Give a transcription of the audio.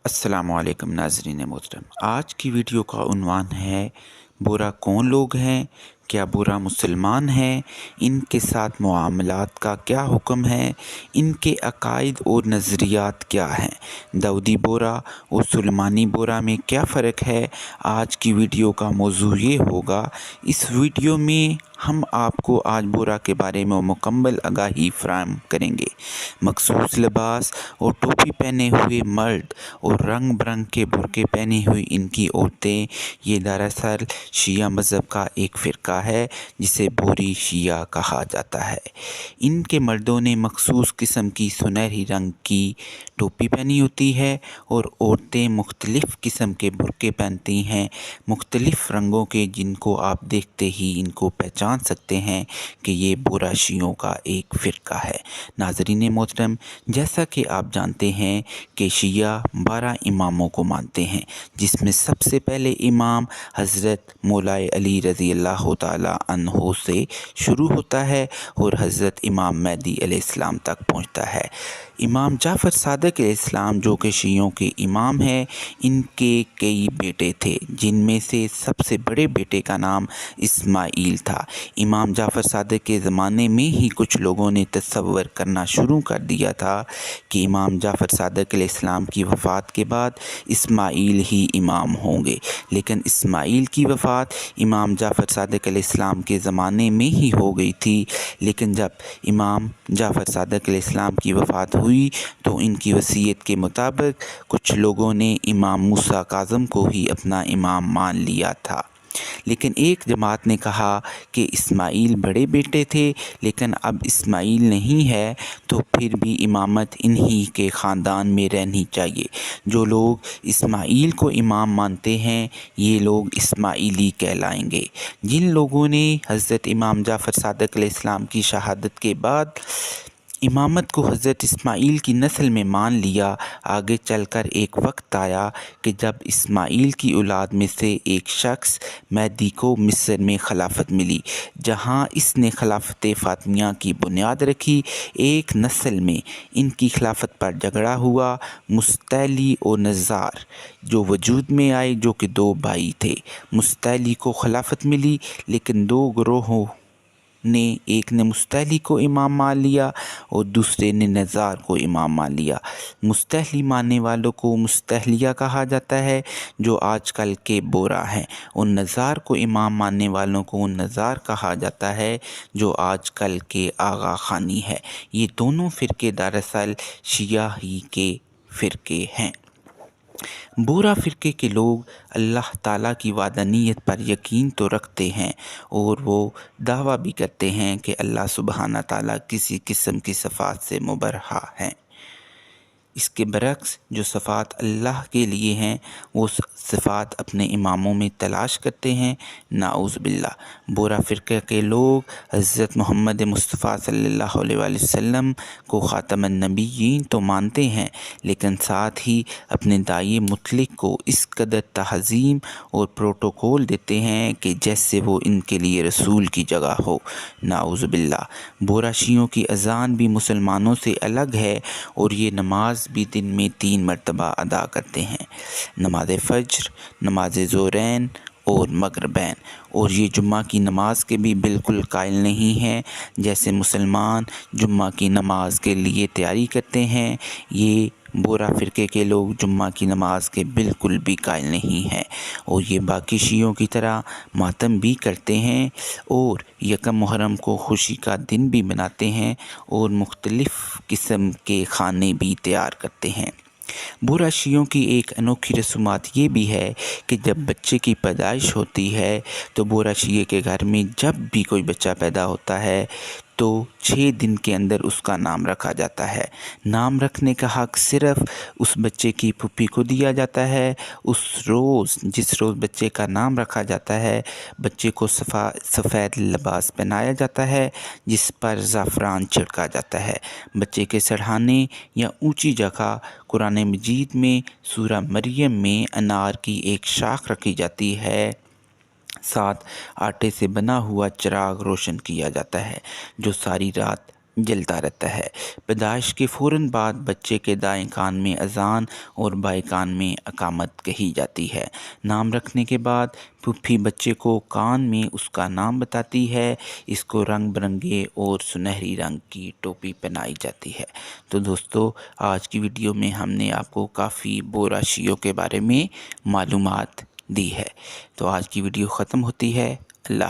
अस्सलाम वालेकुम नाज़रीन मोहतरम। आज की वीडियो का उन्वान है बुरा कौन लोग हैं, क्या बुरा मुसलमान हैं, इनके साथ मुआमलात का क्या हुक्म है, इनके अकायद और नज़रियात क्या हैं, दाऊदी बोरा और सुलेमानी बोरा में क्या फ़र्क है। आज की वीडियो का मौजू ये होगा। इस वीडियो में हम आपको आज बोरा के बारे में मुकम्मल आगाही फराहम करेंगे। मखसूस लिबास और टोपी पहने हुए मर्द और रंग बिरंग के बुर्के पहनी हुई इनकी औरतें, ये दरअसल शिया मज़हब का एक फ़िरका है जिसे बोरी शिया कहा जाता है। इनके मर्दों ने मखसूस किस्म की सुनहरी रंग की टोपी पहनी होती है और औरतें मुख्तलिफ़ किस्म के बुर्के पहनती हैं, मुख्तलिफ़ रंगों के, जिनको आप देखते ही इनको पहचान सकते हैं कि ये बोरा शियों का एक फ़िरका है। नाज़रीन मोहतरम, जैसा कि आप जानते हैं कि शिया 12 इमामों को मानते हैं, जिसमें सबसे पहले इमाम हज़रत मौलाए अली रज़ी अल्लाह ताला अन्हो से शुरू होता है और हज़रत इमाम महदी अलैहिस्सलाम तक पहुंचता है। इमाम जाफ़र सादिक अलैहिस्सलाम जो कि शियों के इमाम हैं, इनके कई बेटे थे, जिनमें से सबसे बड़े बेटे का नाम इस्माईल था। इमाम जाफ़र सादिक के ज़माने में ही कुछ लोगों ने तसव्वुर करना शुरू कर दिया था कि इमाम जाफ़र सादिक अलैहिस्सलाम की वफ़ात के बाद इस्माईल ही इमाम होंगे, लेकिन इस्माईल की वफ़ात इमाम जाफ़र सादिक अलैहिस्सलाम के ज़माने में ही हो गई थी। लेकिन जब इमाम जाफ़र सादिक अलैहिस्सलाम की वफ़ात हुई तो इनकी वसीयत के मुताबिक कुछ लोगों ने इमाम मूसा काज़म को ही अपना इमाम मान लिया था। लेकिन एक जमात ने कहा कि इस्माईल बड़े बेटे थे, लेकिन अब इस्माईल नहीं है तो फिर भी इमामत इन्हीं के ख़ानदान में रहनी चाहिए। जो लोग इस्माईल को इमाम मानते हैं, ये लोग इस्माइली कहलाएंगे। जिन लोगों ने हज़रत इमाम जाफ़र सादिक अलैहिस्सलाम की शहादत के बाद इमामत को हज़रत इस्माईल की नस्ल में मान लिया, आगे चलकर एक वक्त आया कि जब इस्माईल की औलाद में से एक शख्स महदी को मिस्र में खिलाफत मिली, जहां इसने खिलाफत फ़ातिमिया की बुनियाद रखी। एक नस्ल में इनकी खिलाफत पर झगड़ा हुआ। मुस्तैली और नज़ार जो वजूद में आए, जो कि दो भाई थे। मुस्तैली को खिलाफत मिली, लेकिन दो ग्रोहों ने, एक ने मुस्तैली को इमाम मान लिया और दूसरे ने नज़ार को इमाम मान लिया। मुस्तैली मानने वालों को मुस्तहलिया कहा जाता है, जो आजकल के बोरा हैं, और नज़ार को इमाम मानने वालों को नज़ार कहा जाता है, जो आजकल के आगा खानी है। ये दोनों फ़िरके दरअसल शिया ही के फ़िरके हैं। बोरा फ़िरके के लोग अल्लाह ताला की वादानियत पर यकीन तो रखते हैं और वो दावा भी करते हैं कि अल्लाह सुब्हाना ताला किसी किस्म की सिफ़ात से मुबर्रह हैं। इसके बरक्स जो सिफ़ात अल्लाह के लिए हैं, वो सिफ़ात अपने इमामों में तलाश करते हैं। नाउज़ बिल्लाह। बोरा फ़िरक़े के लोग हज़रत मोहम्मद मुस्तफ़ा सल्लल्लाहु अलैहि वसल्लम को ख़ातमुन नबिय्यीन तो मानते हैं, लेकिन साथ ही अपने दाई मुतलिक को इस कदर तहज़ीम और प्रोटोकॉल देते हैं कि जैसे वो इनके लिए रसूल की जगह हो। नाउज़ बिल्लाह। बोरा शियों की अज़ान भी मुसलमानों से अलग है और ये नमाज भी दिन में 3 मरतबा अदा करते हैं। नमाज फ़ज्र, नमाज ज़ोहरैन और मगरिबैन। और ये जुम्मा की नमाज के भी बिल्कुल कायल नहीं हैं। जैसे मुसलमान जुम्मा की नमाज के लिए तैयारी करते हैं, ये बोरा फ़िरके के लोग जुम्मा की नमाज के बिल्कुल भी कायल नहीं हैं। और ये बाकी शियों की तरह मातम भी करते हैं और यकम मुहर्रम को खुशी का दिन भी मनाते हैं और मुख्तलिफ़ किस्म के खाने भी तैयार करते हैं। बोरा शियों की एक अनोखी रस्मात ये भी है कि जब बच्चे की पैदाइश होती है तो बोरा शिये के घर में जब भी कोई बच्चा पैदा होता है तो 6 दिन के अंदर उसका नाम रखा जाता है। नाम रखने का हक़ सिर्फ़ उस बच्चे की फूफी को दिया जाता है। उस रोज़, जिस रोज़ बच्चे का नाम रखा जाता है, बच्चे को सफ़ेद लिबास पहनाया जाता है, जिस पर ज़ाफ़रान छिड़का जाता है। बच्चे के सराहने या ऊंची जगह कुरान मजीद में सूरा मरियम में अनार की एक शाख रखी जाती है। साथ आटे से बना हुआ चिराग रोशन किया जाता है, जो सारी रात جلتا رہتا ہے۔ پیدائش کے فوراً بعد بچے کے دائیں کان میں اذان اور بائیں کان میں اقامت کہی جاتی ہے۔ نام رکھنے کے بعد پھوپھی بچے کو کان میں اس کا نام بتاتی ہے۔ اس کو رنگ برنگے اور سنہری رنگ کی ٹوپی پہنائی جاتی ہے۔ تو دوستو، آج کی ویڈیو میں ہم نے آپ کو کافی بورا شیعوں کے بارے میں معلومات دی ہے۔ تو آج کی ویڈیو ختم ہوتی ہے۔ اللہ حافظ۔